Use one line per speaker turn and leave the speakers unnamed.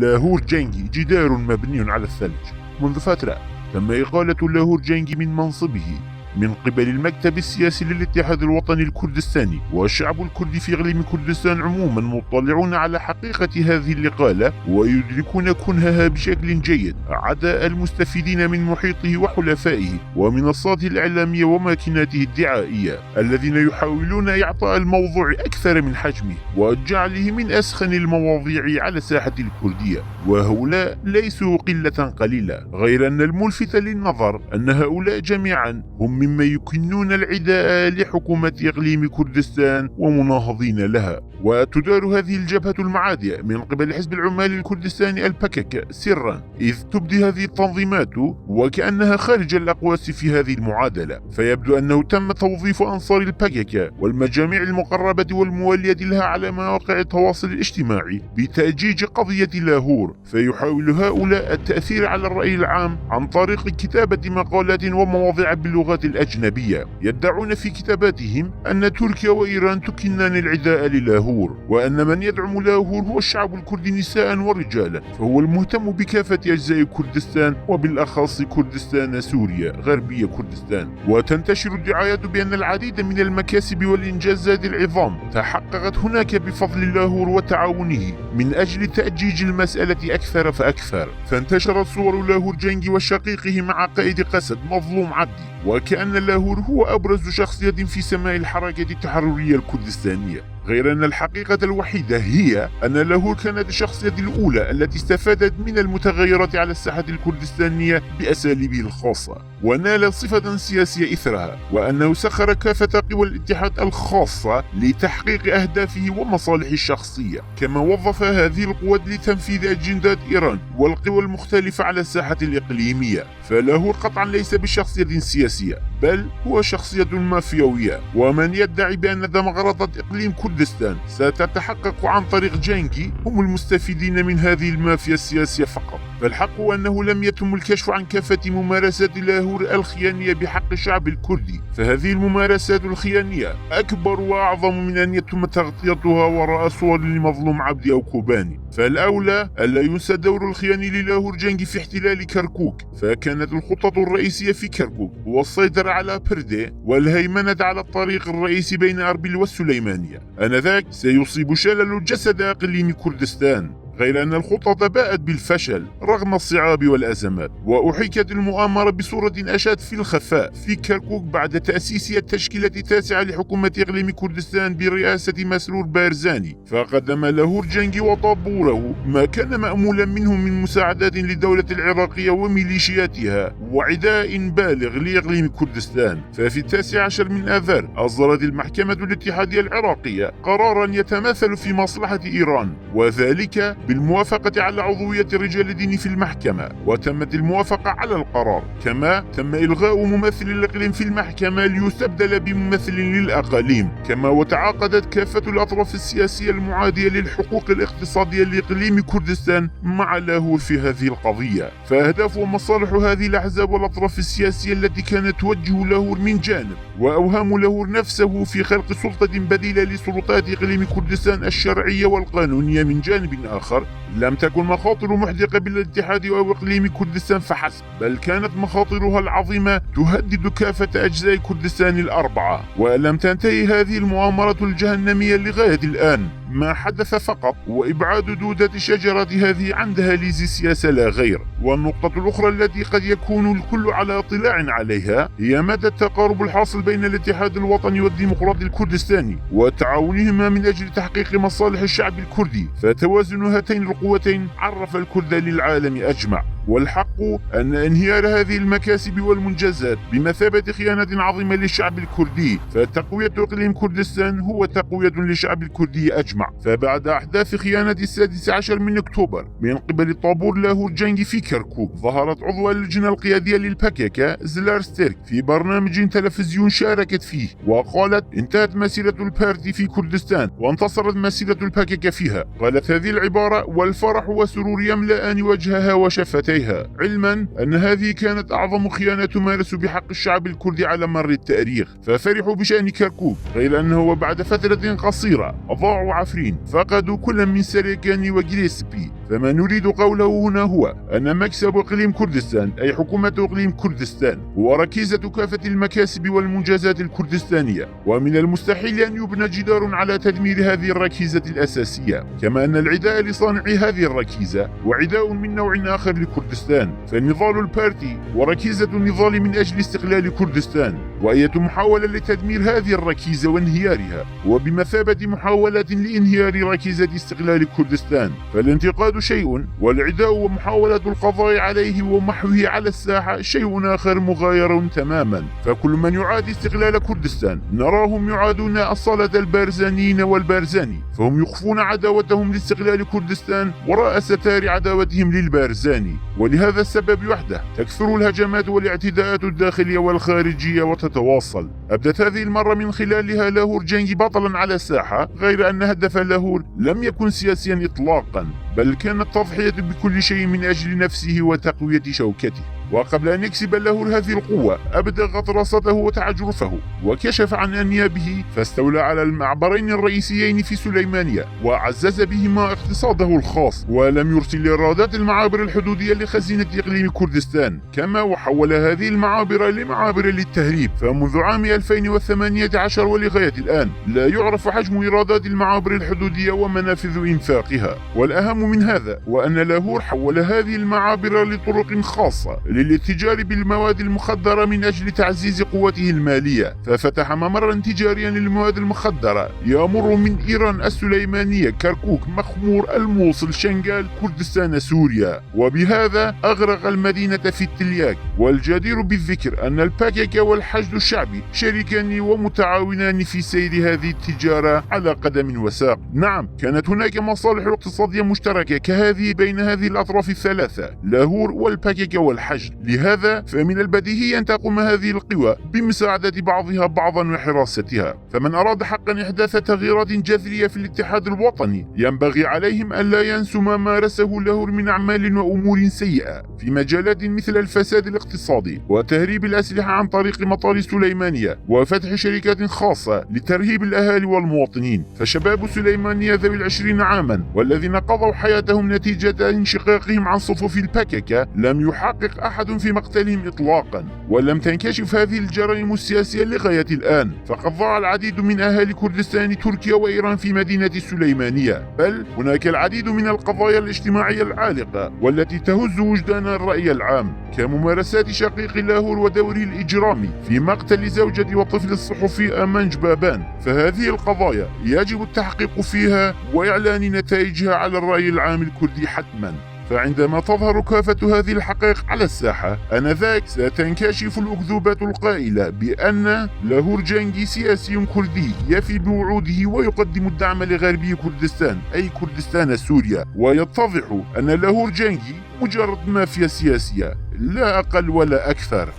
لاهور جنجي جدار مبني على الثلج. منذ فترة تم إقالة لاهور جنجي من منصبه من قبل المكتب السياسي للاتحاد الوطني الكردستاني، والشعب الكردي في إقليم كردستان عموما مطلعون على حقيقة هذه الإقالة ويدركون كنهها بشكل جيد، عدا المستفيدين من محيطه وحلفائه ومنصاته الإعلامية وماكيناته الدعائية الذين يحاولون إعطاء الموضوع أكثر من حجمه وجعله من أسخن المواضيع على الساحة الكردية، وهؤلاء ليسوا قلة قليلة، غير أن الملفت للنظر أن هؤلاء جميعا هم مما يكنون العداء لحكومة إقليم كردستان ومناهضين لها. وتدار هذه الجبهة المعادية من قبل حزب العمال الكردستاني البكك سرا، إذ تبدي هذه التنظيمات وكأنها خارج الأقواس في هذه المعادلة، فيبدو أنه تم توظيف أنصار البكك والمجاميع المقربة والموالية لها على مواقع التواصل الاجتماعي بتأجيج قضية لاهور، فيحاول هؤلاء التأثير على الرأي العام عن طريق كتابة مقالات ومواضيع باللغات الأجنبية، يدعون في كتاباتهم أن تركيا وإيران تكنان العداء للاهور، وأن من يدعم لاهور هو الشعب الكردي نساء ورجالا، فهو المهتم بكافة أجزاء كردستان وبالأخص كردستان سوريا غربية كردستان. وتنتشر الدعايات بأن العديد من المكاسب والإنجازات العظام تحققت هناك بفضل لاهور وتعاونه من أجل تأجيج المسألة أكثر فأكثر، فانتشرت صور لاهور جنجي وشقيقه مع قائد قسد مظلوم عبدي، وكأن لاهور هو أبرز شخصية في سماء الحركة التحررية الكردستانية، غير أن الحقيقة الوحيدة هي أن لاهور كانت الشخصية الأولى التي استفادت من المتغيرات على الساحة الكردستانية بأساليبه الخاصة ونال صفة سياسية إثرها، وأنه سخر كافة قوى الاتحاد الخاصة لتحقيق أهدافه ومصالحه الشخصية، كما وظف هذه القوى لتنفيذ أجندات إيران والقوى المختلفة على الساحة الإقليمية. فلاهور قطعا ليس بشخصية سياسية، بل هو شخصية مافيوية، ومن يدعي بأن ديمقراطية إقليم كردستان ستتحقق عن طريق جنجي هم المستفيدين من هذه المافيا السياسية فقط. فالحق أنه لم يتم الكشف عن كافة ممارسات لاهور الخيانية بحق الشعب الكردي، فهذه الممارسات الخيانية أكبر وأعظم من أن يتم تغطيتها وراء صور لمظلوم عبدي أو كوباني. فالأولى ألا ينسى دور الخياني للاهور جنجي في احتلال كركوك، فكانت الخطة الرئيسية في كركوك هو السيطرة على بردي والهيمنة على الطريق الرئيسي بين أربيل والسليمانية، آنذاك سيصيب شلل جسد إقليم كردستان، غير أن الخطة باءت بالفشل رغم الصعاب والأزمات، وأحيكت المؤامرة بصورة أشاد في الخفاء في كركوك بعد تأسيس التشكيلة التاسعة لحكومة إقليم كردستان برئاسة مسرور بارزاني، فقدم لاهور جنجي وطابوره ما كان مأمولا منه من مساعدات للدولة العراقية وميليشياتها وعداء بالغ لإقليم كردستان. ففي 19 من آذار أصدرت المحكمة الاتحادية العراقية قرارا يتماثل في مصلحة إيران، وذلك بالموافقة على عضوية رجال الدين في المحكمة، وتمت الموافقة على القرار، كما تم إلغاء ممثل الإقليم في المحكمة ليستبدل بممثل للأقاليم، كما وتعاقدت كافة الأطراف السياسية المعادية للحقوق الاقتصادية لإقليم كردستان مع لاهور في هذه القضية. فأهداف ومصالح هذه الأحزاب والأطراف السياسية التي كانت توجه لاهور من جانب، وأوهام لاهور نفسه في خلق سلطة بديلة لسلطات إقليم كردستان الشرعية والقانونية من جانب آخر، لم تكن مخاطر محدقة بالاتحاد أو إقليم كردستان فحسب، بل كانت مخاطرها العظيمة تهدد كافة أجزاء كردستان الأربعة. ولم تنتهي هذه المؤامرة الجهنمية لغاية الآن، ما حدث فقط وإبعاد دودة الشجرة هذه عن دهاليز السياسة لا غير. والنقطة الأخرى التي قد يكون الكل على اطلاع عليها هي مدى التقارب الحاصل بين الاتحاد الوطني والديمقراطي الكردستاني وتعاونهما من أجل تحقيق مصالح الشعب الكردي، فتوازن هاتين القوتين عرف الكرد للعالم أجمع. والحق أن انهيار هذه المكاسب والمنجزات بمثابة خيانة عظيمة للشعب الكردي، فتقوية إقليم كردستان هو تقوية للشعب الكردي أجمع. فبعد أحداث خيانة 16 من أكتوبر من قبل طابور لاهور جنجي في كركوك، ظهرت عضو اللجنة القيادية للبكك زلار ستيرك في برنامج تلفزيون شاركت فيه، وقالت: انتهت مسيرة البارتي في كردستان وانتصرت مسيرة البكك فيها. قالت هذه العبارة والفرح والسرور يملأان وجهها وشفتيها إليها، علما أن هذه كانت أعظم خيانة تمارس بحق الشعب الكردي على مر التاريخ. ففرحوا بشأن كركوك، غير أنه وبعد فترة قصيرة أضاعوا عفرين، فقدوا كل من سريكاني وجريسبي. فما نريد قوله هنا هو أن مكسب إقليم كردستان أي حكومة إقليم كردستان هو ركيزة كافة المكاسب والمنجزات الكردستانية، ومن المستحيل أن يبنى جدار على تدمير هذه الركيزة الأساسية، كما أن العداء لصانع هذه الركيزة وعداء من نوع آخر لكردستان. فالنضال البارتي وركيزة النضال من أجل استقلال كردستان، وأية محاولة لتدمير هذه الركيزة وانهيارها وبمثابة محاولة لإنهيار ركيزة استقلال كردستان. فالانتقاد شيء، والعداء ومحاولة القضاء عليه ومحوه على الساحة شيء آخر مغاير تماما. فكل من يعادي استقلال كردستان نراهم يعادون أصالة البارزانيين والبارزاني، فهم يخفون عداوتهم لاستقلال كردستان وراء ستار عداوتهم للبارزاني. ولهذا السبب وحده تكثر الهجمات والاعتداءات الداخلية والخارجية وتتواصل. أبدت هذه المرة من خلالها لاهور جنجي بطلا على الساحة، غير أن هدف لاهور لم يكن سياسيا إطلاقا، بل كانت التضحية بكل شيء من أجل نفسه وتقوية شوكته. وقبل أن يكسب لاهور هذه القوة أبدى غطرسته وتعجرفه وكشف عن أنيابه، فاستولى على المعبرين الرئيسيين في سليمانية وعزز بهما اقتصاده الخاص، ولم يرسل إيرادات المعابر الحدودية لخزينة إقليم كردستان، كما وحول هذه المعابر لمعابر للتهريب. فمنذ عام 2018 ولغاية الآن لا يعرف حجم إيرادات المعابر الحدودية ومنافذ إنفاقها. والأهم من هذا وأن لاهور حول هذه المعابر لطرق خاصة للاتجار بالمواد المخدرة من أجل تعزيز قوته المالية، ففتح ممرا تجاريا للمواد المخدرة يمر من إيران، السليمانية، كركوك، مخمور، الموصل، شنغال، كردستان، سوريا، وبهذا أغرق المدينة في التلياك. والجدير بالذكر أن الباكيكا والحشد الشعبي شريكان ومتعاونان في سير هذه التجارة على قدم وساق. نعم، كانت هناك مصالح اقتصادية مشتركة كهذه بين هذه الأطراف الثلاثة، لاهور والباكيكا والحشد. لهذا فمن البديهي أن تقوم هذه القوى بمساعدة بعضها بعضا وحراستها. فمن أراد حقا إحداث تغييرات جذرية في الاتحاد الوطني ينبغي عليهم أن لا ينسوا ما مارسه لاهور من أعمال وأمور سيئة في مجالات مثل الفساد الاقتصادي وتهريب الأسلحة عن طريق مطار سليمانية وفتح شركات خاصة لترهيب الأهالي والمواطنين. فشباب سليمانية ذوي 20 عاما والذين قضوا حياتهم نتيجة انشقاقهم عن صفوف الباكيكا لم يحقق أحد في مقتلهم إطلاقا، ولم تنكشف هذه الجرائم السياسية لغاية الآن. فقد ضاع العديد من أهالي كردستان، تركيا وإيران في مدينة سليمانية، بل هناك العديد من القضايا الاجتماعية العالقة والتي تهز وجدان الرأي العام، كممارسات شقيق لاهور ودوره الإجرامي في مقتل زوجة وطفل الصحفي أمان جبابان. فهذه القضايا يجب التحقيق فيها وإعلان نتائجها على الرأي العام الكردي حتما. فعندما تظهر كافة هذه الحقائق على الساحة آنذاك ستنكشف الأكذوبات القائلة بأن لاهور جنجي سياسي كردي يفي بوعوده ويقدم الدعم لغربي كردستان أي كردستان سوريا، ويتضح أن لاهور جنجي مجرد مافيا سياسية لا أقل ولا أكثر.